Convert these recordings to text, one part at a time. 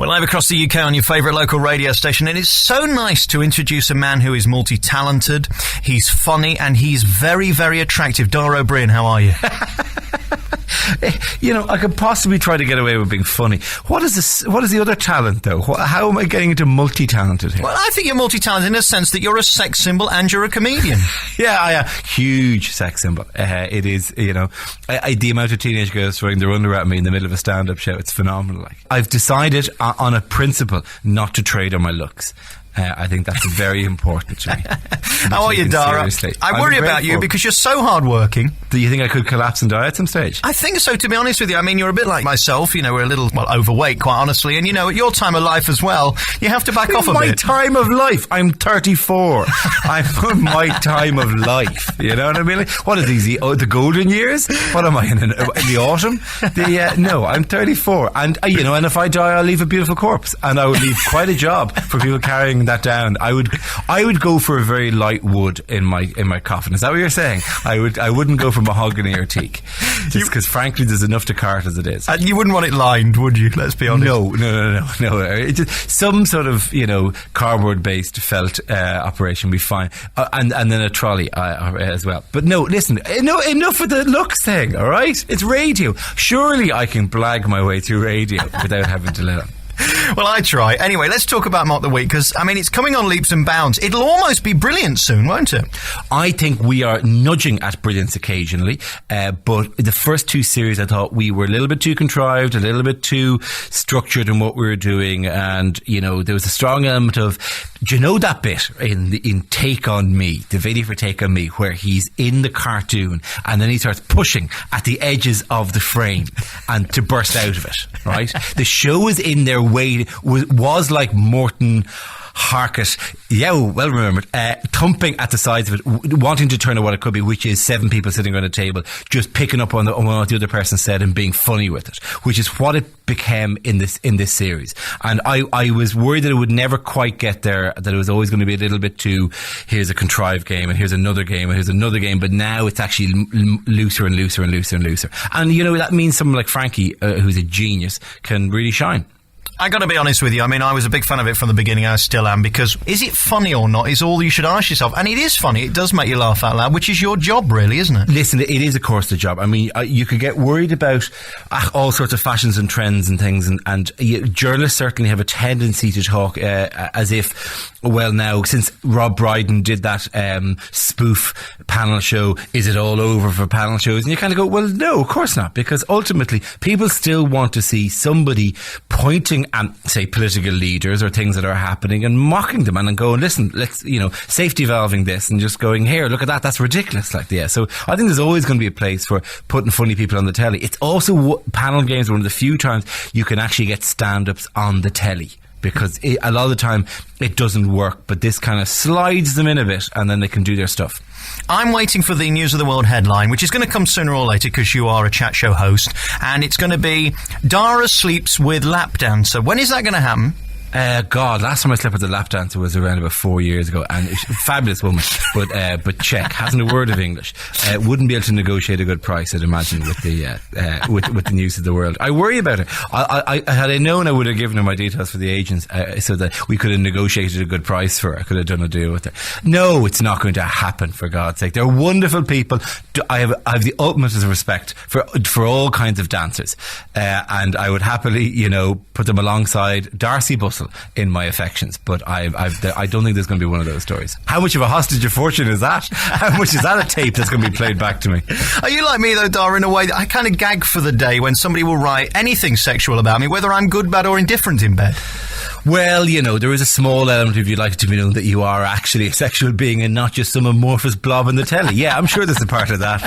We're live across the UK on your favourite local radio station, and it's so nice to introduce a man who is multi-talented, he's funny, and he's very, very attractive. Dara, Briain, how are you? You know, I could possibly try to get away with being funny. What is this? What is the other talent, though? How am I getting into multi-talented here? Well, I think you're multi-talented in the sense that you're a sex symbol and you're a comedian. Yeah, I am. Huge sex symbol. It is, you know, the amount of teenage girls throwing their underwear at me in the middle of a stand-up show, it's phenomenal. Like, I've decided on a principle not to trade on my looks. I think that's very important to me. How are you, Dara? I worry about you because you're so hardworking. Do you think I could collapse and die at some stage? I think so, to be honest with you. I mean, you're a bit like myself. You know, we're a little, overweight, quite honestly. And, you know, at your time of life as well, you have to back off a bit. My time of life? I'm 34. I'm my time of life. You know what I mean? Like, what are these, the golden years? What am I, in the autumn? No, I'm 34. And, you know, and if I die, I'll leave a beautiful corpse. And I would leave quite a job for people carrying that down. I would go for a very light wood in my coffin. Is that what you're saying? I wouldn't go for mahogany or teak, just because frankly there's enough to cart as it is. And you wouldn't want it lined, would you? Let's be honest. No. It's just some sort of, you know, cardboard based felt operation would be fine, and then a trolley as well. But no, listen, enough with the looks thing. All right, it's radio. Surely I can blag my way through radio without having to let on. Well, I try. Anyway, let's talk about Mock the Week, because, I mean, it's coming on leaps and bounds. It'll almost be brilliant soon, won't it? I think we are nudging at brilliance occasionally, but the first two series I thought we were a little bit too contrived, a little bit too structured in what we were doing, and, you know, there was a strong element of, do you know that bit in Take On Me, the video for Take On Me, where he's in the cartoon and then he starts pushing at the edges of the frame and to burst out of it, right? The show is in their way, was like Morton Harkett, well remembered, thumping at the sides of it, wanting to turn to what it could be, which is 7 people sitting around a table, just picking up on what the other person said and being funny with it, which is what it became in this series. And I was worried that it would never quite get there, that it was always going to be a little bit too, here's a contrived game and here's another game and here's another game, but now it's actually looser and looser and looser and looser. And, you know, that means someone like Frankie, who's a genius, can really shine. I got to be honest with you. I mean, I was a big fan of it from the beginning. I still am, because is it funny or not is all you should ask yourself. And it is funny. It does make you laugh out loud, which is your job, really, isn't it? Listen, it is, of course, the job. I mean, you could get worried about all sorts of fashions and trends and things, and journalists certainly have a tendency to talk as if, well, now, since Rob Brydon did that spoof panel show, is it all over for panel shows? And you kind of go, well, no, of course not, because ultimately people still want to see somebody pointing at, say, political leaders or things that are happening and mocking them and going, listen, let's, you know, safety valving this, and just going, here, look at that, that's ridiculous. Like, yeah. So I think there's always going to be a place for putting funny people on the telly. It's also panel games, one of the few times you can actually get stand-ups on the telly, because a lot of the time it doesn't work, but this kind of slides them in a bit and then they can do their stuff. I'm waiting for the News of the World headline, which is going to come sooner or later because you are a chat show host, and it's going to be Dara sleeps with lap dancer. When is that going to happen? God, last time I slept with a lap dancer was around about 4 years ago, and fabulous woman, but Czech, hasn't a word of English, wouldn't be able to negotiate a good price, I'd imagine, with the with the News of the World. I worry about her. Had I known, I would have given her my details for the agents, so that we could have negotiated a good price for her. I could have done a deal with her. No, it's not going to happen, for God's sake. They're wonderful people. I have the utmost respect for all kinds of dancers, and I would happily, you know, put them alongside Darcy Bussell in my affections, but I don't think there's going to be one of those stories. How much of a hostage of fortune is that? How much is that a tape that's going to be played back to me? Are you like me, though, Dara, in a way that I kind of gag for the day when somebody will write anything sexual about me, whether I'm good, bad or indifferent in bed? Well, you know, there is a small element of you'd like it to be known that you are actually a sexual being and not just some amorphous blob in the telly. Yeah, I'm sure there's a part of that.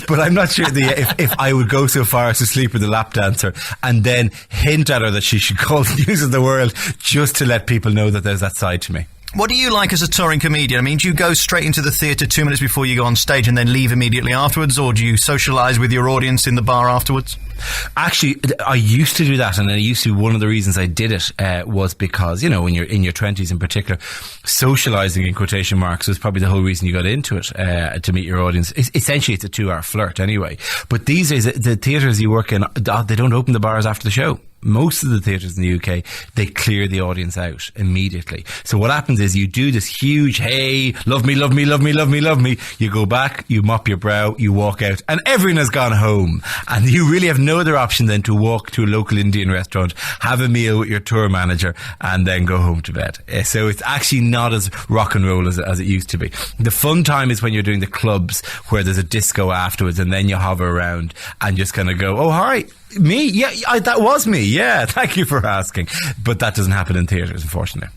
But I'm not sure if I would go so far as to sleep with a lap dancer and then hint at her that she should call the News of the World just to let people know that there's that side to me. What do you like as a touring comedian? I mean, do you go straight into the theatre 2 minutes before you go on stage and then leave immediately afterwards, or do you socialise with your audience in the bar afterwards? Actually, I used to do that, and one of the reasons I did it was because, you know, when you're in your 20s in particular, socialising in quotation marks was probably the whole reason you got into it, to meet your audience. Essentially, it's a 2-hour flirt anyway. But these days, the theatres you work in, they don't open the bars after the show. most of the theatres in the UK, they clear the audience out immediately. So what happens is you do this huge, hey, love me, love me, love me, love me, love me. You go back, you mop your brow, you walk out, and everyone has gone home. And you really have no other option than to walk to a local Indian restaurant, have a meal with your tour manager, and then go home to bed. So it's actually not as rock and roll as it used to be. The fun time is when you're doing the clubs where there's a disco afterwards, and then you hover around and just kind of go, oh, hi, me? Yeah, that was me. Yeah, thank you for asking. But that doesn't happen in theatres, unfortunately.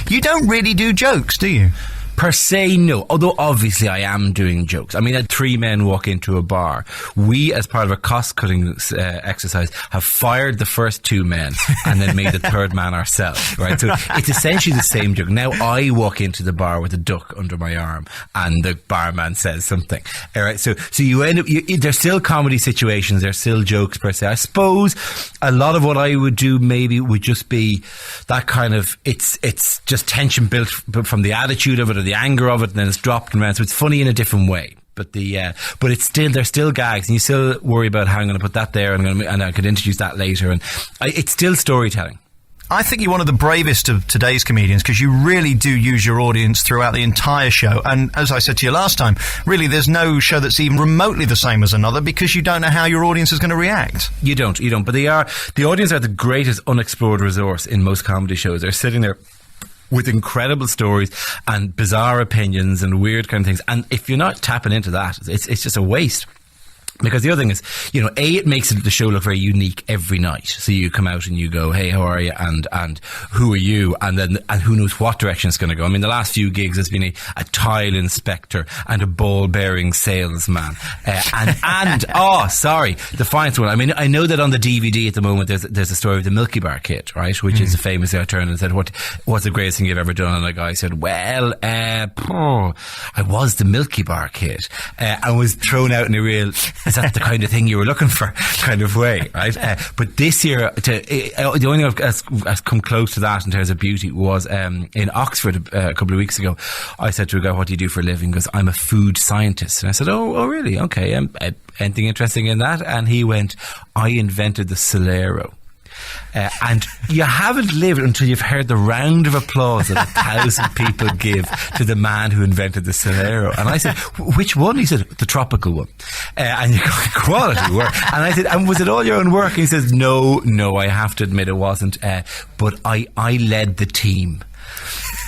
You don't really do jokes, do you? Per se, no. Although obviously I am doing jokes. I mean, had 3 men walk into a bar. We, as part of a cost-cutting exercise, have fired the first 2 men and then made the 3rd man ourselves, right? So it's essentially the same joke. Now I walk into the bar with a duck under my arm and the barman says something. All right, so you end up... there's still comedy situations. There's still jokes per se. I suppose a lot of what I would do maybe would just be that kind of... It's just tension built from the attitude of it, the anger of it, and then it's dropped around, so it's funny in a different way. But but it's still, there's still gags, and you still worry about how I'm going to put that there, and I could introduce that later, and it's still storytelling. I think you're one of the bravest of today's comedians, because you really do use your audience throughout the entire show. And as I said to you last time, really there's no show that's even remotely the same as another, because you don't know how your audience is going to react. You don't. But the audience are the greatest unexplored resource in most comedy shows. They're sitting there with incredible stories and bizarre opinions and weird kind of things. And if you're not tapping into that, it's just a waste. Because the other thing is, it makes the show look very unique every night. So you come out and you go, hey, how are you? And who are you? And who knows what direction it's going to go. I mean, the last few gigs has been a tile inspector and a ball bearing salesman. The finest one. I mean, I know that on the DVD at the moment, there's a story of the Milky Bar Kid, right? Which is a famous turn and said, what's the greatest thing you've ever done? And a guy said, well, I was the Milky Bar Kid. And was thrown out in a real... Is that the kind of thing you were looking for? Kind of way, right? But this year, the only thing I've come close to that in terms of beauty was in Oxford a couple of weeks ago. I said to a guy, what do you do for a living? He goes, I'm a food scientist. And I said, oh really? Okay. Anything interesting in that? And he went, I invented the Solero. And you haven't lived until you've heard the round of applause that 1,000 people give to the man who invented the Solero. And I said, which one? He said, the tropical one. And you go, quality work. And I said, and was it all your own work? And he says, no, I have to admit it wasn't. But I led the team.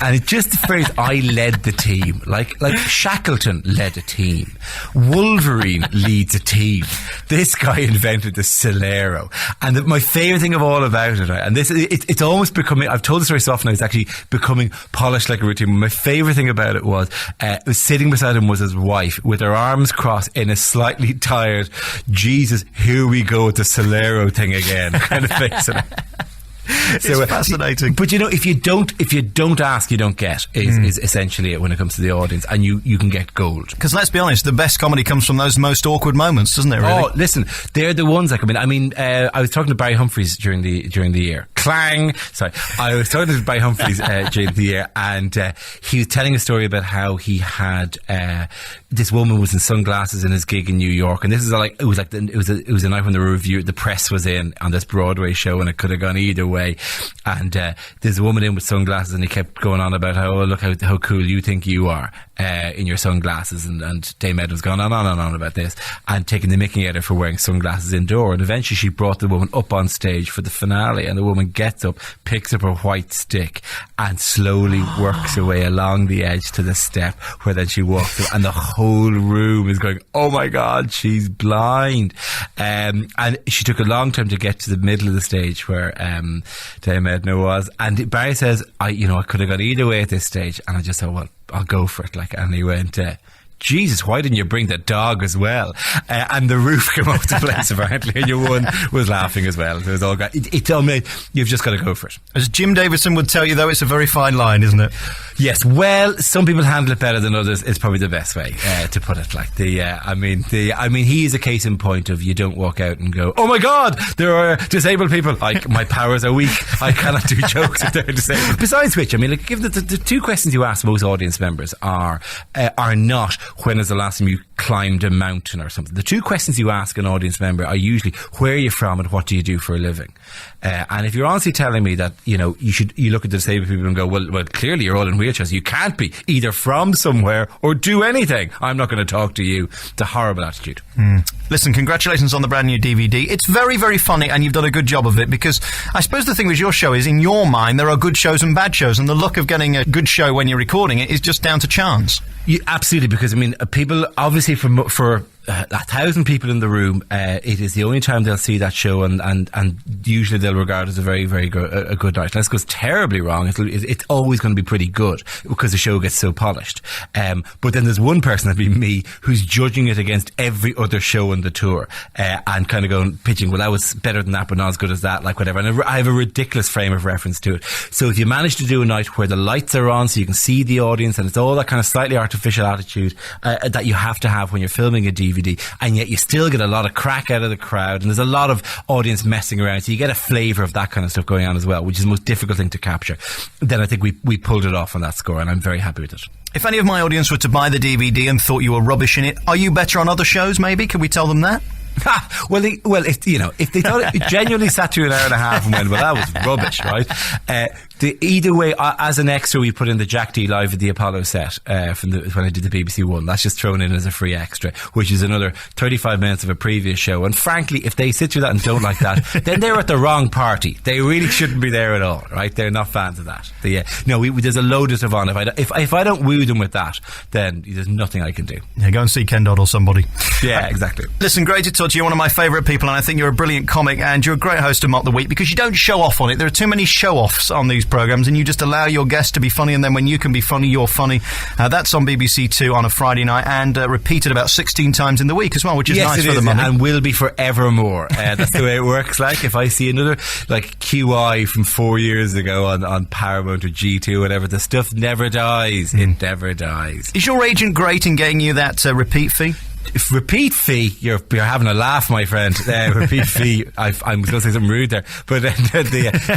And it's just the phrase, I led the team. Like Shackleton led a team. Wolverine leads a team. This guy invented the Solero. And my favourite thing of all about it, right, and it's almost becoming, I've told the story so often now, it's actually becoming polished like a routine. My favourite thing about it was sitting beside him was his wife with her arms crossed in a slightly tired, Jesus, here we go with the Solero thing again kind of face. It's fascinating. But if you don't ask, you don't get is essentially it when it comes to the audience, and you can get gold. Because let's be honest, the best comedy comes from those most awkward moments, doesn't it? Really? Oh, listen, they're the ones I was talking to Barry Humphries during the year. Clang! Sorry, I was talking to Barry Humphries during the year, and he was telling a story about how he had this woman was in sunglasses in his gig in New York, and this is it was a night when the press was in on this Broadway show, and it could have gone either way. And there's a woman in with sunglasses, and he kept going on about look how cool you think you are in your sunglasses, and Dame Ed was going on about this and taking the mickey at her for wearing sunglasses indoor. And eventually she brought the woman up on stage for the finale, and the woman gets up, picks up her white stick, and slowly works her way along the edge to the step where then she walks up, and the whole room is going, oh my God, she's blind. And she took a long time to get to the middle of the stage where Dame Edna was, and Barry says, I could have gone either way at this stage, and I just thought, well, I'll go for it. And he went, Jesus, why didn't you bring the dog as well? And the roof came off the place apparently, and your one was laughing as well. So it was all good. It told me you've just got to go for it. As Jim Davidson would tell you, though, it's a very fine line, isn't it? Yes. Well, some people handle it better than others. It's probably the best way to put it. He is a case in point of you don't walk out and go, oh my God, there are disabled people. My powers are weak. I cannot do jokes if they're disabled. Besides which, give the two questions you ask most audience members are not, when is the last time you climbed a mountain or something. The two questions you ask an audience member are usually, where are you from and what do you do for a living? And if you're honestly telling me that, you look at the disabled people and go, well, clearly you're all in wheelchairs. You can't be either from somewhere or do anything. I'm not going to talk to you. It's a horrible attitude. Listen, congratulations on the brand new DVD. It's very, very funny, and you've done a good job of it, because I suppose the thing with your show is, in your mind, there are good shows and bad shows, and the luck of getting a good show when you're recording it is just down to chance. Absolutely, because people obviously for 1,000 people in the room, it is the only time they'll see that show, and usually they'll regard it as a very, very good night. Unless it goes terribly wrong, it's always going to be pretty good because the show gets so polished. But then there's one person, that'd be me, who's judging it against every other show on the tour, and kind of pitching, well, that was better than that, but not as good as that, like whatever. And I have a ridiculous frame of reference to it. So if you manage to do a night where the lights are on, so you can see the audience, and it's all that kind of slightly artificial attitude that you have to have when you're filming a DVD, and yet you still get a lot of crack out of the crowd, and there's a lot of audience messing around, so you get a flavour of that kind of stuff going on as well, which is the most difficult thing to capture. Then I think we pulled it off on that score, and I'm very happy with it. If any of my audience were to buy the DVD and thought you were rubbish in it, are you better on other shows, maybe? Can we tell them that? If they thought it genuinely sat through an hour and a half and went, well, that was rubbish, right? Either way, as an extra, we put in the Jack D live at the Apollo set when I did the BBC One. That's just thrown in as a free extra, which is another 35 minutes of a previous show. And frankly, if they sit through that and don't like that, then they're at the wrong party. They really shouldn't be there at all, right? They're not fans of that. There's a load of stuff on. If I don't woo them with that, then there's nothing I can do. Yeah, go and see Ken Dodd or somebody. Yeah, exactly. Listen, great to talk to you. One of my favourite people, and I think you're a brilliant comic, and you're a great host of Mock the Week, because you don't show off on it. There are too many show-offs on these programmes, and you just allow your guests to be funny, and then when you can be funny, you're funny. That's on BBC Two on a Friday night, and repeated about 16 times in the week as well, which is nice for the money. And will be forevermore. That's the way it works. Like, if I see another, like, QI from 4 years ago on Paramount or G2 or whatever, the stuff never dies. It never dies. Is your agent great in getting you that repeat fee? If repeat fee, you're having a laugh, my friend. Repeat fee. I'm going to say something rude there, but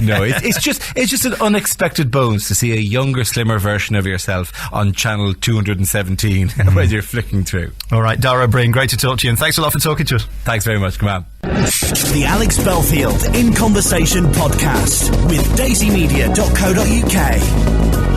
no, it's just an unexpected bonus to see a younger, slimmer version of yourself on channel 217 when you're flicking through. All right, Dara, Briain, great to talk to you, and thanks a lot for talking to us. Thanks very much. Come on. The Alex Belfield In Conversation podcast with daisymedia.co.uk.